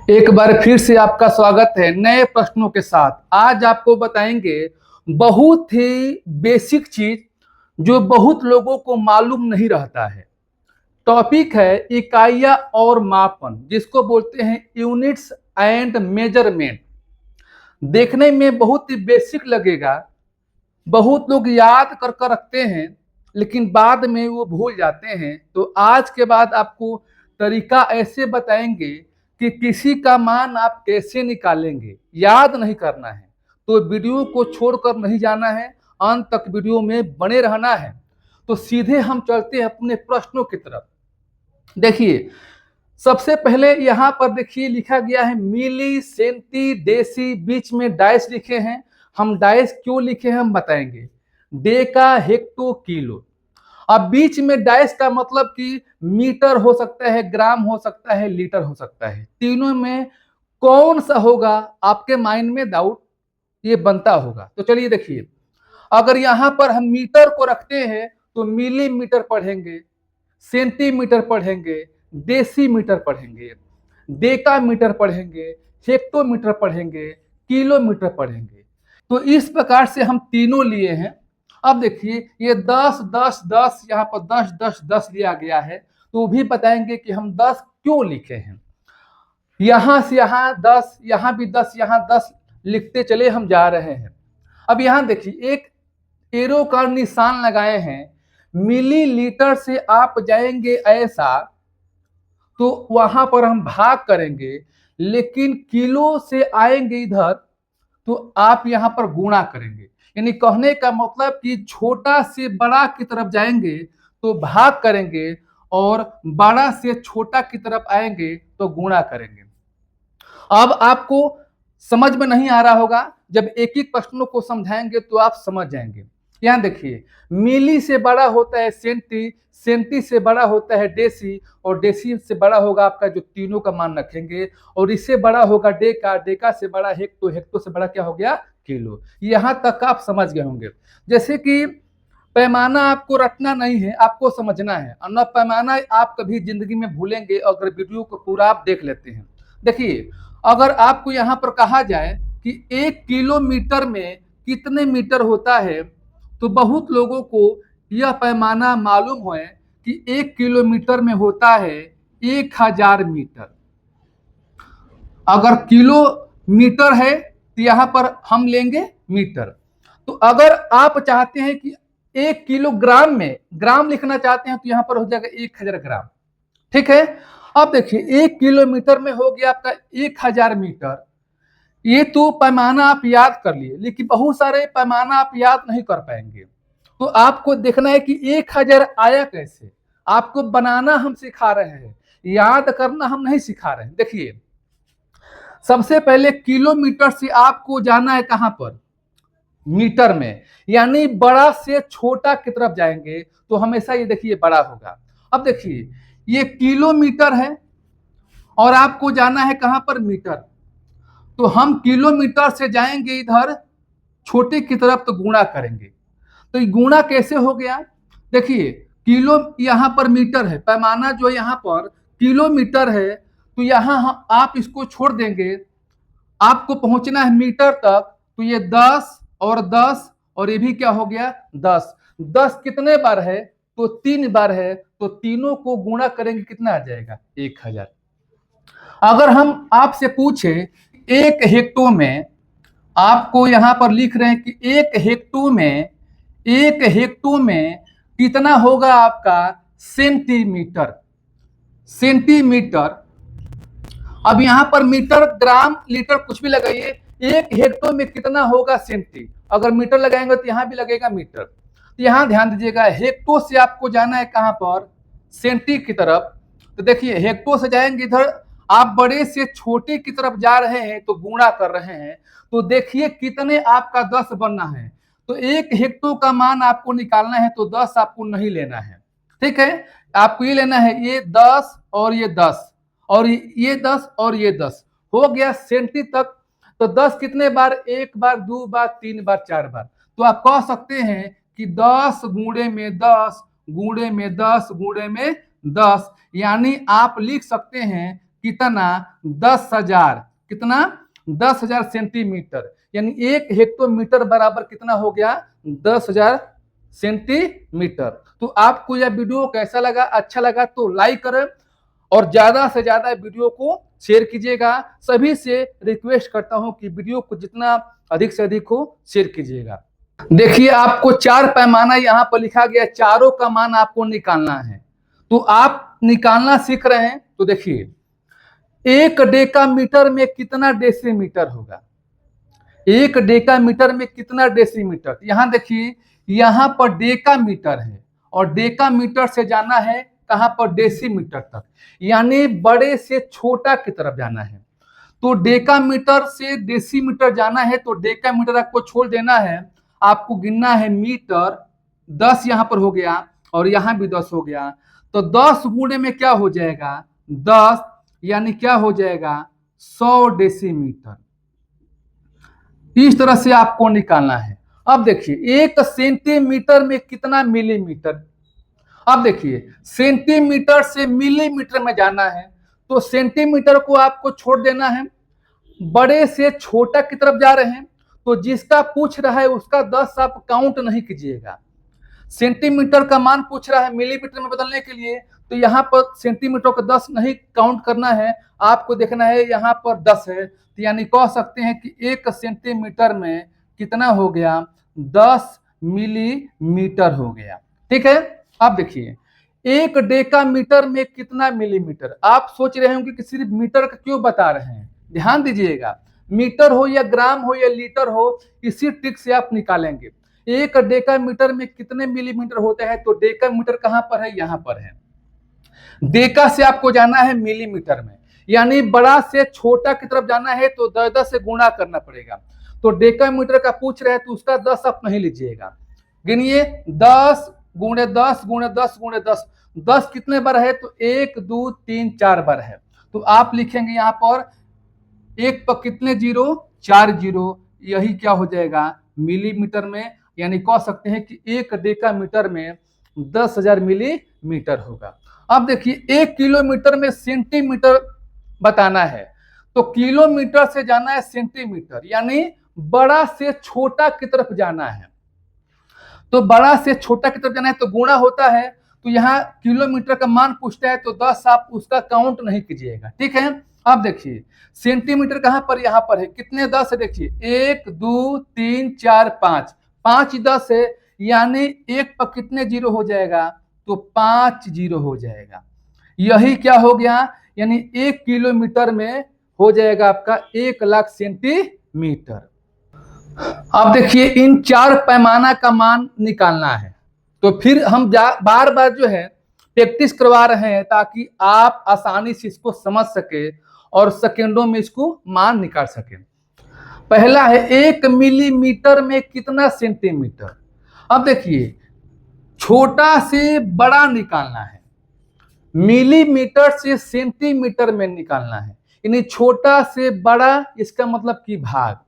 एक बार फिर से आपका स्वागत है नए प्रश्नों के साथ। आज आपको बताएंगे बहुत ही बेसिक चीज जो बहुत लोगों को मालूम नहीं रहता है। टॉपिक है इकाइयां और मापन, जिसको बोलते हैं यूनिट्स एंड मेजरमेंट। देखने में बहुत ही बेसिक लगेगा, बहुत लोग याद कर कर रखते हैं लेकिन बाद में वो भूल जाते हैं। तो आज के बाद आपको तरीका ऐसे बताएंगे कि किसी का मान आप कैसे निकालेंगे, याद नहीं करना है। तो वीडियो को छोड़कर नहीं जाना है, अंत तक वीडियो में बने रहना है। तो सीधे हम चलते हैं अपने प्रश्नों की तरफ। देखिए, सबसे पहले यहाँ पर देखिए लिखा गया है मिली, सेंटी, डेसी, बीच में डाइस लिखे हैं। हम डाइस क्यों लिखे हैं हम बताएंगे। Deka, hecto, kilo. अब बीच में डाइस का मतलब कि मीटर हो सकता है, ग्राम हो सकता है, लीटर हो सकता है। तीनों में कौन सा होगा आपके माइंड में डाउट ये बनता होगा। तो चलिए देखिए, अगर यहां पर हम मीटर को रखते हैं तो मिलीमीटर पढ़ेंगे, सेंटीमीटर पढ़ेंगे, डेसीमीटर पढ़ेंगे, डेकामीटर पढ़ेंगे, हेक्टोमीटर पढ़ेंगे, किलोमीटर पढ़ेंगे। तो इस प्रकार से हम तीनों लिए हैं। अब देखिए ये 10 10 10 यहाँ पर 10 10 10 लिया गया है, तो भी बताएंगे कि हम 10 क्यों लिखे हैं। यहां से यहां 10, यहां भी 10, यहां 10 लिखते चले हम जा रहे हैं। अब यहां देखिए एक एरो का निशान लगाए हैं। मिलीलीटर से आप जाएंगे ऐसा तो वहां पर हम भाग करेंगे, लेकिन किलो से आएंगे इधर तो आप यहां पर गुणा करेंगे। यानी कहने का मतलब कि छोटा से बड़ा की तरफ जाएंगे तो भाग करेंगे और बड़ा से छोटा की तरफ आएंगे तो गुणा करेंगे। अब आपको समझ में नहीं आ रहा होगा, जब एक एक प्रश्नों को समझाएंगे तो आप समझ जाएंगे। यहां देखिए, मिली से बड़ा होता है सेंटी, सेंटी से बड़ा होता है डेसी, और डेसी से बड़ा होगा आपका जो तीनों का मान रखेंगे, और इससे बड़ा होगा डेका, डेका से बड़ा हेक्टो, हेक्टो से बड़ा क्या हो गया किलो। यहां तक आप समझ गए होंगे। जैसे कि पैमाना आपको रटना नहीं है, आपको समझना है। और न पैमाना आप कभी जिंदगी में भूलेंगे अगर वीडियो को पूरा आप देख लेते हैं। देखिए, अगर आपको यहाँ पर कहा जाए कि 1 किलोमीटर में कितने मीटर होता है, तो बहुत लोगों को यह पैमाना मालूम है कि 1 किलोमीटर में होता है 1000 मीटर। अगर किलोमीटर है तो यहाँ पर हम लेंगे मीटर। तो अगर आप चाहते हैं कि 1 किलोग्राम में ग्राम लिखना चाहते हैं तो यहाँ पर हो जाएगा 1000 ग्राम। ठीक है। अब देखिए 1 किलोमीटर में हो गया आपका 1000 मीटर। ये तो पैमाना आप याद कर लिए, लेकिन बहुत सारे पैमाना आप याद नहीं कर पाएंगे। तो आपको देखना है कि 1000 आया कैसे। आपको बनाना हम सिखा रहे हैं, याद करना हम नहीं सिखा रहे हैं। देखिए, सबसे पहले किलोमीटर से आपको जाना है कहां पर, मीटर में। यानी बड़ा से छोटा की तरफ जाएंगे तो हमेशा ये देखिए बड़ा होगा। अब देखिए ये किलोमीटर है और आपको जाना है कहां पर, मीटर। तो हम किलोमीटर से जाएंगे इधर छोटे की तरफ तो गुणा करेंगे। तो ये गुणा कैसे हो गया, देखिए किलो यहां पर मीटर है, पैमाना जो यहां पर किलोमीटर है, तो यहां आप इसको छोड़ देंगे, आपको पहुंचना है मीटर तक। तो ये 10 और 10 और ये भी क्या हो गया 10। 10 कितने बार है, तो 3 बार है, तो तीनों को गुणा करेंगे कितना आ जाएगा 1000। अगर हम आपसे पूछे 1 हेक्टो में, आपको यहां पर लिख रहे हैं कि 1 हेक्टो में, 1 हेक्टो में कितना होगा आपका सेंटीमीटर। सेंटीमीटर। अब यहां पर मीटर, ग्राम, लीटर कुछ भी लगाइए, 1 हेक्टो में कितना होगा सेंटी। अगर मीटर लगाएंगे तो यहां भी लगेगा मीटर। तो यहां ध्यान दीजिएगा, हेक्टो से आपको जाना है कहां पर, सेंटी की तरफ। तो देखिए हेक्टो से जाएंगे इधर, आप बड़े से छोटे की तरफ जा रहे हैं तो गुणा कर रहे हैं। तो देखिए कितने आपका 10 बनना है। तो 1 हेक्टो का मान आपको निकालना है तो 10 आपको नहीं लेना है। ठीक है, आपको ये लेना है ये 10 और ये 10 और ये 10 और ये 10 हो गया सेंटी तक। तो 10 कितने बार, 1 बार, 2 बार, 3 बार, 4 बार। तो आप कह सकते हैं कि 10 गुणे में 10 गुणे में 10 गुणे में 10। यानी आप लिख सकते हैं कितना 10,000, कितना 10,000 सेंटीमीटर, यानी 1 हेक्टोमीटर बराबर कितना हो गया 10,000 सेंटीमीटर। तो आपको यह वीडियो कैसा लगा, अच्छा लगा तो लाइक करें और ज्यादा से ज्यादा वीडियो को शेयर कीजिएगा। सभी से रिक्वेस्ट करता हूं कि वीडियो को जितना अधिक से अधिक हो शेयर कीजिएगा। देखिए आपको 4 पैमाना यहाँ पर लिखा गया, चारों का मान आपको निकालना है। तो आप निकालना सीख रहे हैं तो देखिए 1 डेकामीटर में कितना डेसीमीटर होगा, 1 डेकामीटर में कितना डेसीमीटर। यहां देखिए यहां पर डेकामीटर है और डेकामीटर से जाना है कहां पर डेसीमीटर तक, यानी बड़े से छोटा की तरफ जाना है। तो डेकामीटर से डेसीमीटर जाना है तो डेकामीटर आपको छोड़ देना है, आपको गिनना है मीटर। 10 यहां पर हो गया और यहां भी 10 हो गया, तो 10 गुणे में क्या हो जाएगा 10, यानी क्या हो जाएगा 100 डेसीमीटर। इस तरह से आपको निकालना है। अब देखिए 1 सेंटीमीटर में कितना मिलीमीटर। अब देखिए सेंटीमीटर से मिलीमीटर में जाना है तो सेंटीमीटर को आपको छोड़ देना है, बड़े से छोटा की तरफ जा रहे हैं तो जिसका पूछ रहा है उसका 10 आप काउंट नहीं कीजिएगा। सेंटीमीटर का मान पूछ रहा है मिलीमीटर में बदलने के लिए, तो यहाँ पर सेंटीमीटर का 10 नहीं काउंट करना है, आपको देखना है यहाँ पर 10 है, तो यानी कह सकते हैं कि 1 सेंटीमीटर में कितना हो गया 10 मिलीमीटर हो गया। ठीक है। अब देखिए 1 डेकामीटर में कितना मिलीमीटर। आप सोच रहे होंगे कि सिर्फ मीटर का क्यों बता रहे हैं, ध्यान दीजिएगा, मीटर हो या ग्राम हो या लीटर हो, इसी ट्रिक से आप निकालेंगे 1 डेकामीटर में कितने मिलीमीटर होते हैं। तो डेकामीटर कहां पर है, यहां पर है। डेका से आपको जाना है मिलीमीटर में, यानी बड़ा से छोटा की तरफ जाना है तो 10 से गुणा करना पड़ेगा। तो डेकामीटर का पूछ रहे हैं तो उसका 10 आप नहीं लीजिएगा, गिनिए 10 गुणे 10 गुणे 10 गुणे 10, 10 कितने बार है तो 1 2 3 4 बार है। तो आप लिखेंगे यहाँ पर 1 पर कितने जीरो 4 जीरो, यही क्या हो जाएगा मिलीमीटर में, यानी कह सकते हैं कि 1 डेकामीटर में 10,000 मिलीमीटर होगा। अब देखिए 1 किलोमीटर में सेंटीमीटर बताना है तो किलोमीटर से जाना है सेंटीमीटर, यानी बड़ा से छोटा की तरफ जाना है। तो बड़ा से छोटा की तरफ जाना है तो गुणा होता है, तो यहाँ किलोमीटर का मान पूछता है तो 10 आप उसका काउंट नहीं कीजिएगा। ठीक है। अब देखिए सेंटीमीटर कहां पर, यहां पर है, कितने 10 है देखिए 1 2 3 4 5, 5 10 है, यानी 1 पर कितने जीरो हो जाएगा तो 5 जीरो हो जाएगा। यही क्या हो गया, यानी 1 किलोमीटर में हो जाएगा आपका 1 लाख सेंटीमीटर। अब देखिए इन 4 पैमाना का मान निकालना है, तो फिर हम बार बार जो है प्रैक्टिस करवा रहे हैं ताकि आप आसानी से इसको समझ सके और सेकेंडों में इसको मान निकाल सके। पहला है 1 मिलीमीटर में कितना सेंटीमीटर। अब देखिए छोटा से बड़ा निकालना है, मिलीमीटर से सेंटीमीटर में निकालना है, यानी छोटा से बड़ा, इसका मतलब कि भाग।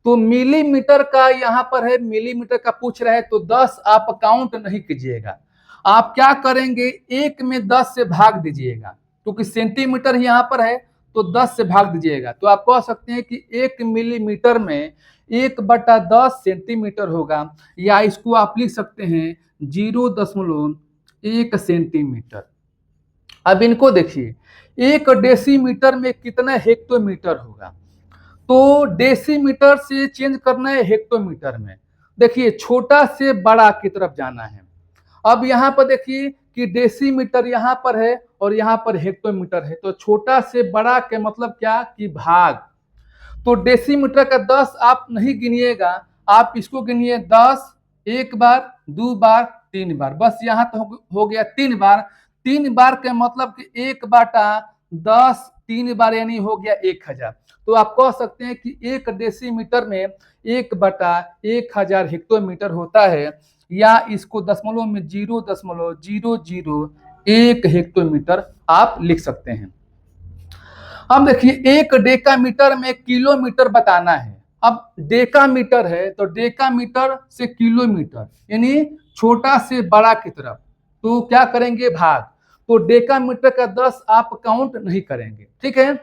तो मिलीमीटर का यहां पर है, मिलीमीटर का पूछ रहा है तो 10 आप काउंट नहीं कीजिएगा, आप क्या करेंगे 1 में 10 से भाग दीजिएगा, क्योंकि सेंटीमीटर यहां पर है तो 10 से भाग दीजिएगा। तो आप कह सकते हैं कि 1 मिलीमीटर में 1/10 सेंटीमीटर होगा, या इसको आप लिख सकते हैं 0.1 सेंटीमीटर। अब इनको देखिए 1 डेसीमीटर में कितना हेक्टोमीटर होगा, तो डेसीमीटर से चेंज करना है हेक्टोमीटर में। देखिए छोटा से बड़ा की तरफ जाना है। अब यहाँ पर देखिए कि डेसीमीटर यहाँ पर है और यहाँ पर हेक्टोमीटर है, तो छोटा से बड़ा के मतलब क्या कि भाग। तो डेसीमीटर का 10 आप नहीं गिनिएगा, आप इसको गिनिए 10 1 बार 2 बार 3 बार, बस यहाँ तो हो गया 3 बार। 3 बार के मतलब कि 1/10 3 बार, यानी हो गया 1000। तो आप कह सकते हैं कि 1 डेसीमीटर में 1/1000 हेक्टोमीटर होता है, या इसको दशमलव में 0.001 हेक्टोमीटर आप लिख सकते हैं। अब देखिए 1 डेकामीटर में किलोमीटर बताना है। अब डेकामीटर है तो डेकामीटर से किलोमीटर, यानी छोटा से बड़ा की तरफ, तो क्या करेंगे भाग। तो डेकामीटर का 10 आप काउंट नहीं करेंगे, ठीक है।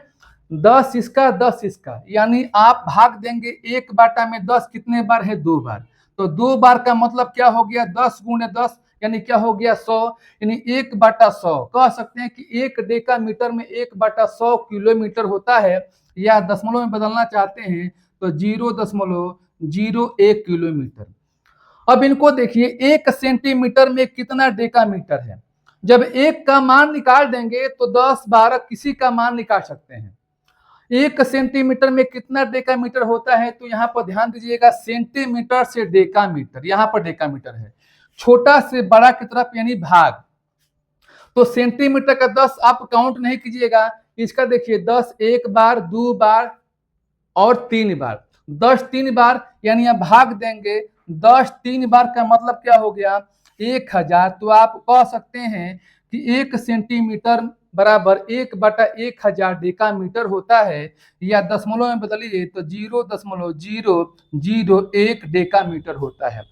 10 इसका 10 इसका, यानी आप भाग देंगे 1/10 कितने बार है, 2 बार। तो 2 बार का मतलब क्या हो गया, 10 गुणे 10 यानी क्या हो गया, 100, यानी 1/100 कह सकते हैं कि 1 डेकामीटर में 1/100 किलोमीटर होता है। या दशमलव में बदलना चाहते हैं तो 0.01 किलोमीटर। अब इनको देखिए, 1 सेंटीमीटर में कितना डेकामीटर है। जब 1 का मान निकाल देंगे तो 10 12 किसी का मान निकाल सकते हैं। 1 सेंटीमीटर में कितना डेकामीटर होता है, तो यहाँ पर ध्यान दीजिएगा, सेंटीमीटर से डेकामीटर, यहाँ पर डेकामीटर है, छोटा से बड़ा की तरफ यानी भाग। तो सेंटीमीटर का 10 आप काउंट नहीं कीजिएगा, इसका देखिए 10 एक बार, 2 बार और 3 बार। 10 3 बार यानी आप भाग देंगे, 10 3 बार का मतलब क्या हो गया, 1000। तो आप कह सकते हैं कि 1 सेंटीमीटर बराबर 1/1000 डेकामीटर होता है। या दशमलव में बदलिए तो 0.001 डेकामीटर होता है।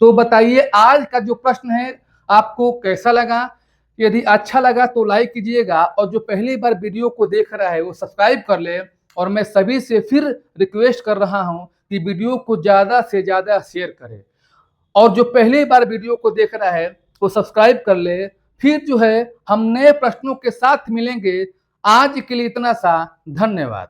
तो बताइए आज का जो प्रश्न है आपको कैसा लगा। यदि अच्छा लगा तो लाइक कीजिएगा, और जो पहली बार वीडियो को देख रहा है वो सब्सक्राइब कर ले। और मैं सभी से फिर रिक्वेस्ट कर रहा हूं कि वीडियो को ज़्यादा से ज़्यादा शेयर करें, और जो पहली बार वीडियो को देख रहा है वो सब्सक्राइब कर ले। फिर जो है हम नए प्रश्नों के साथ मिलेंगे। आज के लिए इतना सा, धन्यवाद।